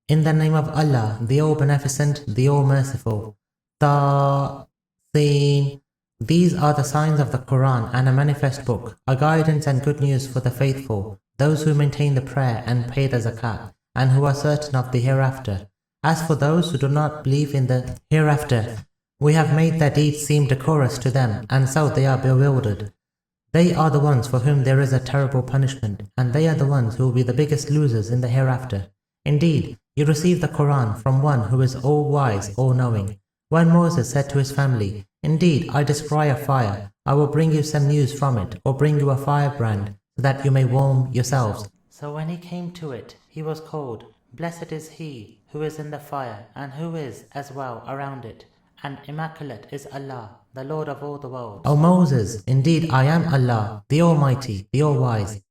In the name of Allah, the All-Beneficent, the All-Merciful. Ta-Seen. These are the signs of the Quran and a manifest book, a guidance and good news for the faithful, those who maintain the prayer and pay the zakat, and who are certain of the hereafter. As for those who do not believe in the hereafter, we have made their deeds seem decorous to them, and so they are bewildered. They are the ones for whom there is a terrible punishment, and they are the ones who will be the biggest losers in the hereafter. Indeed, you receive the Quran from one who is all-wise, all-knowing. When Moses said to his family, "Indeed, I descry a fire, I will bring you some news from it, or bring you a firebrand, so that you may warm yourselves." So when he came to it, he was called, "Blessed is he who is in the fire, and who is as well around it, and immaculate is Allah, the Lord of all the worlds." O Moses, indeed I am Allah, the Almighty, the All-Wise.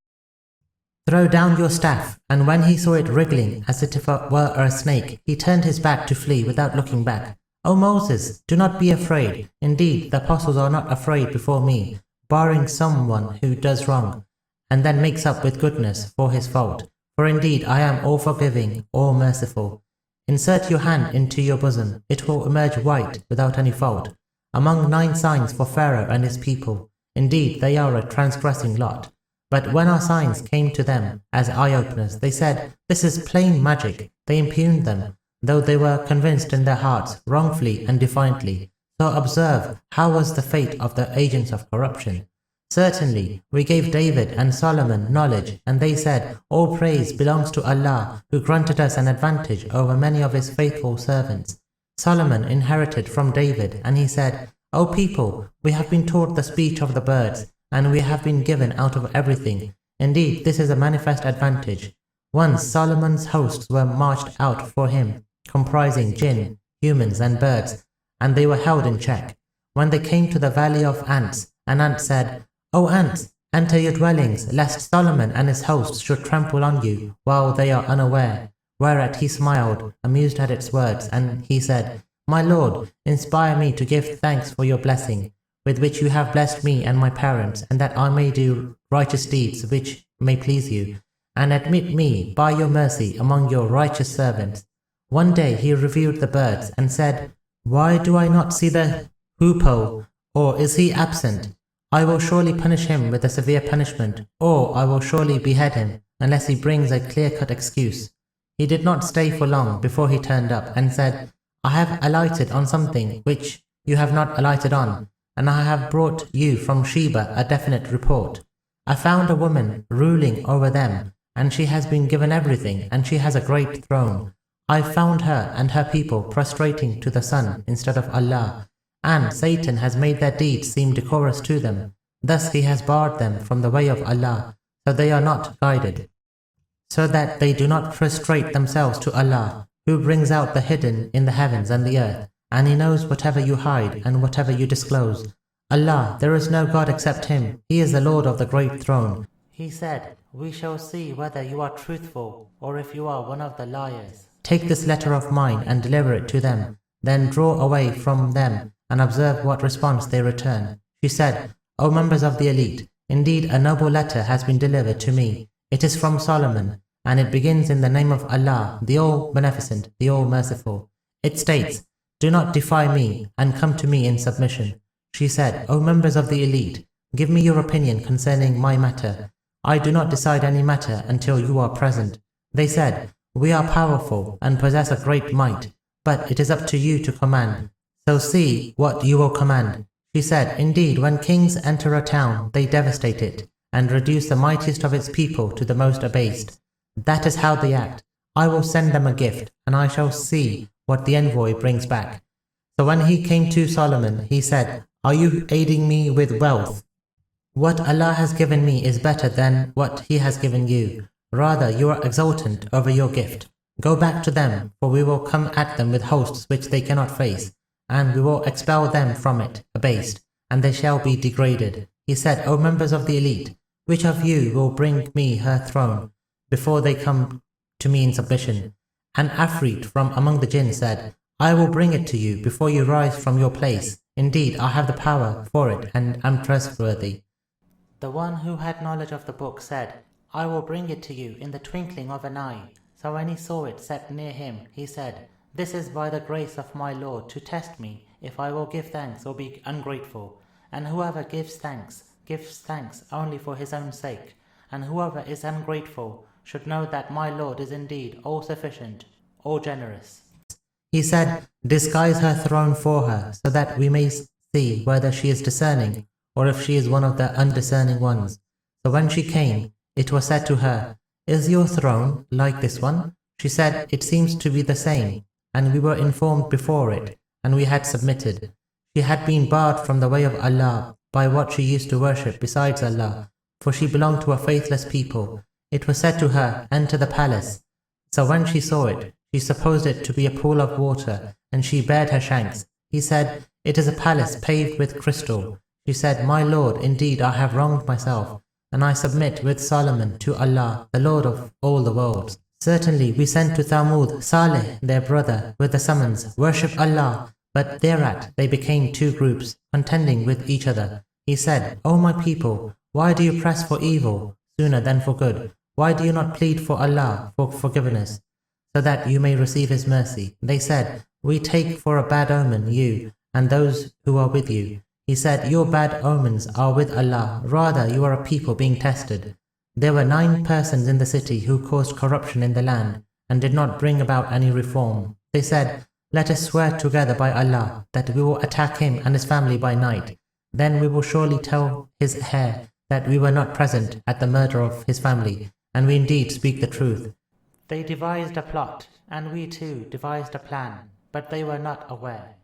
Throw down your staff. And when he saw it wriggling as if it were a snake, he turned his back to flee without looking back. O Moses, do not be afraid. Indeed, the apostles are not afraid before me, barring someone who does wrong, and then makes up with goodness for his fault. For indeed I am all forgiving, all merciful. Insert your hand into your bosom, it will emerge white, without any fault. Among 9 signs for Pharaoh and his people, indeed they are a transgressing lot. But when our signs came to them as eye-openers, they said, "This is plain magic." They impugned them, though they were convinced in their hearts, wrongfully and defiantly. So observe how was the fate of the agents of corruption. Certainly, we gave David and Solomon knowledge, and they said, "All praise belongs to Allah, who granted us an advantage over many of his faithful servants." Solomon inherited from David, and he said, "O people, we have been taught the speech of the birds, and we have been given out of everything. Indeed, this is a manifest advantage." Once Solomon's hosts were marched out for him, comprising jinn, humans and birds, and they were held in check. When they came to the valley of ants, an ant said, "O ants, enter your dwellings, lest Solomon and his hosts should trample on you while they are unaware." Whereat he smiled, amused at its words, and he said, "My Lord, inspire me to give thanks for your blessing, with which you have blessed me and my parents, and that I may do righteous deeds which may please you, and admit me by your mercy among your righteous servants." One day he reviewed the birds and said, "Why do I not see the hoopoe, or is he absent? I will surely punish him with a severe punishment, or I will surely behead him, unless he brings a clear-cut excuse." He did not stay for long before he turned up and said, "I have alighted on something which you have not alighted on, and I have brought you from Sheba a definite report. I found a woman ruling over them, and she has been given everything, and she has a great throne. I found her and her people prostrating to the sun instead of Allah, and Satan has made their deeds seem decorous to them. Thus he has barred them from the way of Allah, so they are not guided, so that they do not prostrate themselves to Allah, who brings out the hidden in the heavens and the earth, and he knows whatever you hide and whatever you disclose. Allah, there is no God except him, he is the Lord of the great throne." He said, "We shall see whether you are truthful, or if you are one of the liars. Take this letter of mine and deliver it to them, then draw away from them and observe what response they return." She said, "O members of the elite, indeed a noble letter has been delivered to me. It is from Solomon, and it begins in the name of Allah, the All-Beneficent, the All-Merciful. It states, 'Do not defy me, and come to me in submission.'" She said, "O members of the elite, give me your opinion concerning my matter. I do not decide any matter until you are present." They said, "We are powerful and possess a great might, but it is up to you to command. So see what you will command." She said, "Indeed, when kings enter a town, they devastate it, and reduce the mightiest of its people to the most abased. That is how they act. I will send them a gift, and I shall see what the envoy brings back." So when he came to Solomon, he said, "Are you aiding me with wealth? What Allah has given me is better than what he has given you. Rather, you are exultant over your gift. Go back to them, for we will come at them with hosts which they cannot face, and we will expel them from it, abased, and they shall be degraded." He said, "O members of the elite, which of you will bring me her throne before they come to me in submission?" An Afrit from among the jinn said, "I will bring it to you before you rise from your place. Indeed, I have the power for it and am trustworthy." The one who had knowledge of the book said, "I will bring it to you in the twinkling of an eye." So when he saw it set near him, he said, "This is by the grace of my Lord to test me, if I will give thanks or be ungrateful. And whoever gives thanks only for his own sake. And whoever is ungrateful should know that my Lord is indeed all-sufficient, all-generous." He said, "Disguise her throne for her, so that we may see whether she is discerning, or if she is one of the undiscerning ones." So when she came, it was said to her, "Is your throne like this one?" She said, "It seems to be the same, and we were informed before it, and we had submitted." She had been barred from the way of Allah by what she used to worship besides Allah, for she belonged to a faithless people. It was said to her, "Enter the palace." So when she saw it, she supposed it to be a pool of water, and she bared her shanks. He said, "It is a palace paved with crystal." She said, "My Lord, indeed I have wronged myself, and I submit with Solomon to Allah, the Lord of all the worlds. Certainly we sent to Thamud Saleh, their brother, with the summons, 'Worship Allah.' But thereat they became two groups, contending with each other. He said, 'O my people, why do you press for evil sooner than for good? Why do you not plead for Allah for forgiveness, so that you may receive His mercy?' They said, 'We take for a bad omen you and those who are with you.' He said, 'Your bad omens are with Allah, rather you are a people being tested.' There were 9 persons in the city who caused corruption in the land, and did not bring about any reform. They said, 'Let us swear together by Allah that we will attack him and his family by night. Then we will surely tell his heir that we were not present at the murder of his family, and we indeed speak the truth.' They devised a plot, and we too devised a plan, but they were not aware.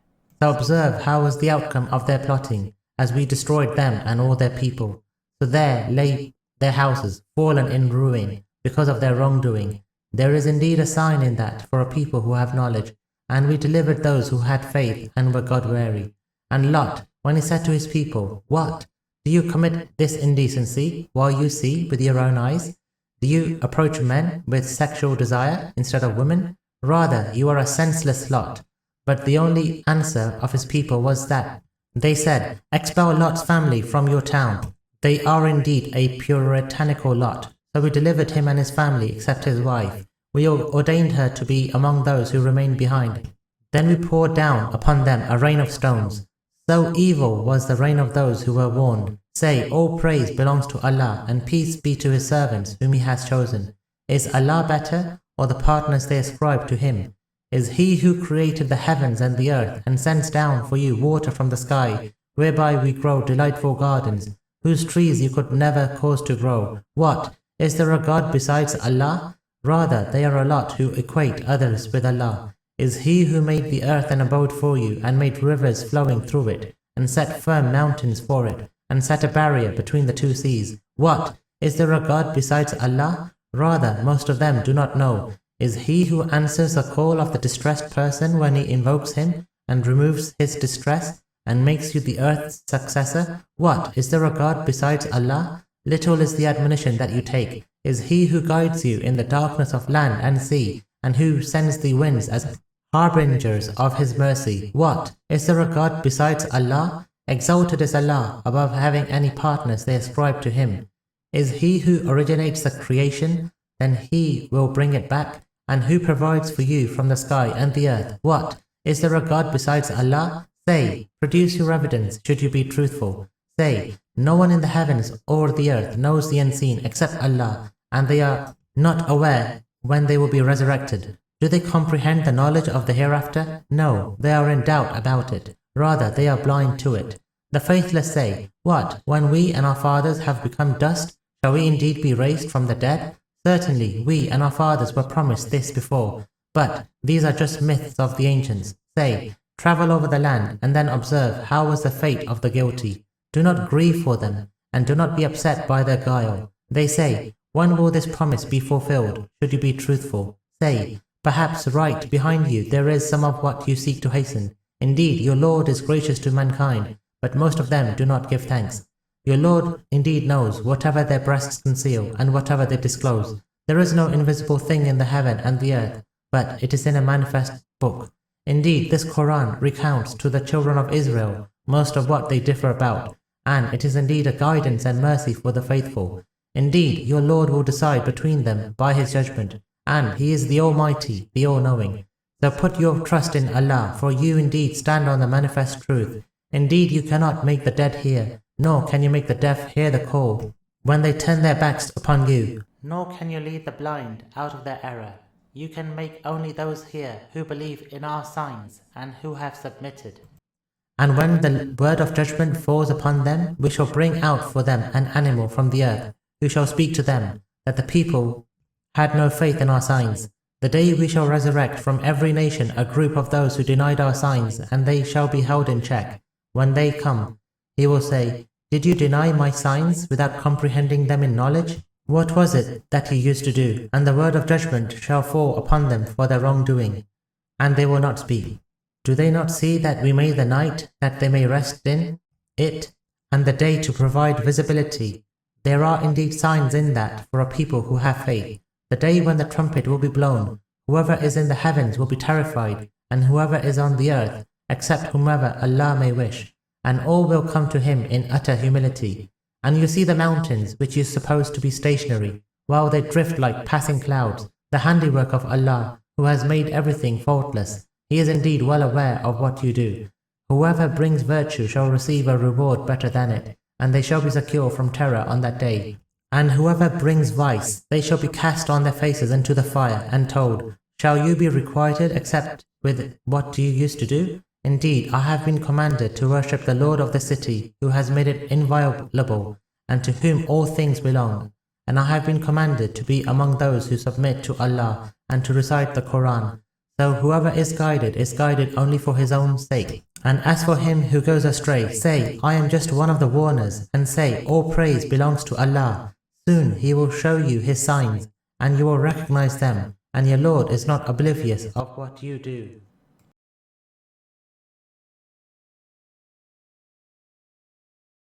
So observe how was the outcome of their plotting, as we destroyed them and all their people. So there lay their houses, fallen in ruin, because of their wrongdoing. There is indeed a sign in that for a people who have knowledge. And we delivered those who had faith and were God-weary. And Lot, when he said to his people, 'What? Do you commit this indecency while you see with your own eyes? Do you approach men with sexual desire instead of women? Rather, you are a senseless lot.' But the only answer of his people was that they said, 'Expel Lot's family from your town. They are indeed a puritanical lot.' So we delivered him and his family except his wife. We ordained her to be among those who remained behind. Then we poured down upon them a rain of stones. So evil was the rain of those who were warned. Say, all praise belongs to Allah, and peace be to His servants whom He has chosen. Is Allah better, or the partners they ascribe to Him? Is He who created the heavens and the earth, and sends down for you water from the sky, whereby we grow delightful gardens, whose trees you could never cause to grow? What? Is there a God besides Allah? Rather, they are a lot who equate others with Allah. Is He who made the earth an abode for you, and made rivers flowing through it, and set firm mountains for it, and set a barrier between the 2 seas? What? Is there a God besides Allah? Rather, most of them do not know. Is He who answers the call of the distressed person when he invokes Him, and removes his distress, and makes you the earth's successor? What? Is there a God besides Allah? Little is the admonition that you take. Is He who guides you in the darkness of land and sea, and who sends the winds as harbingers of His mercy? What? Is there a God besides Allah? Exalted is Allah above having any partners they ascribe to Him. Is He who originates the creation? Then He will bring it back. And who provides for you from the sky and the earth? What? Is there a God besides Allah? Say, produce your evidence should you be truthful. Say, no one in the heavens or the earth knows the unseen except Allah, and they are not aware when they will be resurrected. Do they comprehend the knowledge of the hereafter? No, they are in doubt about it. Rather, they are blind to it. The faithless say, "What, when we and our fathers have become dust, shall we indeed be raised from the dead? Certainly, we and our fathers were promised this before. But these are just myths of the ancients. Say, travel over the land, and then observe how was the fate of the guilty. Do not grieve for them, and do not be upset by their guile. They say, when will this promise be fulfilled, should you be truthful? Say, perhaps right behind you there is some of what you seek to hasten. Indeed, your Lord is gracious to mankind, but most of them do not give thanks. Your Lord indeed knows whatever their breasts conceal, and whatever they disclose. There is no invisible thing in the heaven and the earth, but it is in a manifest book. Indeed, this Quran recounts to the children of Israel most of what they differ about, and it is indeed a guidance and mercy for the faithful. Indeed, your Lord will decide between them by His judgment, and He is the Almighty, the All-Knowing. So put your trust in Allah, for you indeed stand on the manifest truth. Indeed you cannot make the dead hear, nor can you make the deaf hear the call when they turn their backs upon you, nor can you lead the blind out of their error. You can make only those hear who believe in our signs and who have submitted. And when the word of judgment falls upon them, we shall bring out for them an animal from the earth, who shall speak to them, that the people had no faith in our signs. The day we shall resurrect from every nation a group of those who denied our signs, and they shall be held in check. When they come, He will say, Did you deny my signs without comprehending them in knowledge? What was it that you used to do? And the word of judgment shall fall upon them for their wrongdoing, and they will not speak. Do they not see that we made the night that they may rest in it, and the day to provide visibility? There are indeed signs in that for a people who have faith. The day when the trumpet will be blown, whoever is in the heavens will be terrified, and whoever is on the earth, except whomever Allah may wish, and all will come to Him in utter humility. And you see the mountains, which you suppose to be stationary, while they drift like passing clouds, the handiwork of Allah, who has made everything faultless. He is indeed well aware of what you do. Whoever brings virtue shall receive a reward better than it, and they shall be secure from terror on that day. And whoever brings vice, they shall be cast on their faces into the fire, and told, Shall you be requited except with what you used to do? Indeed, I have been commanded to worship the Lord of the city, who has made it inviolable, and to whom all things belong. And I have been commanded to be among those who submit to Allah, and to recite the Quran. So whoever is guided only for his own sake. And as for him who goes astray, say, I am just one of the warners, and say, all praise belongs to Allah. Soon He will show you His signs, and you will recognize them, and your Lord is not oblivious of what you do.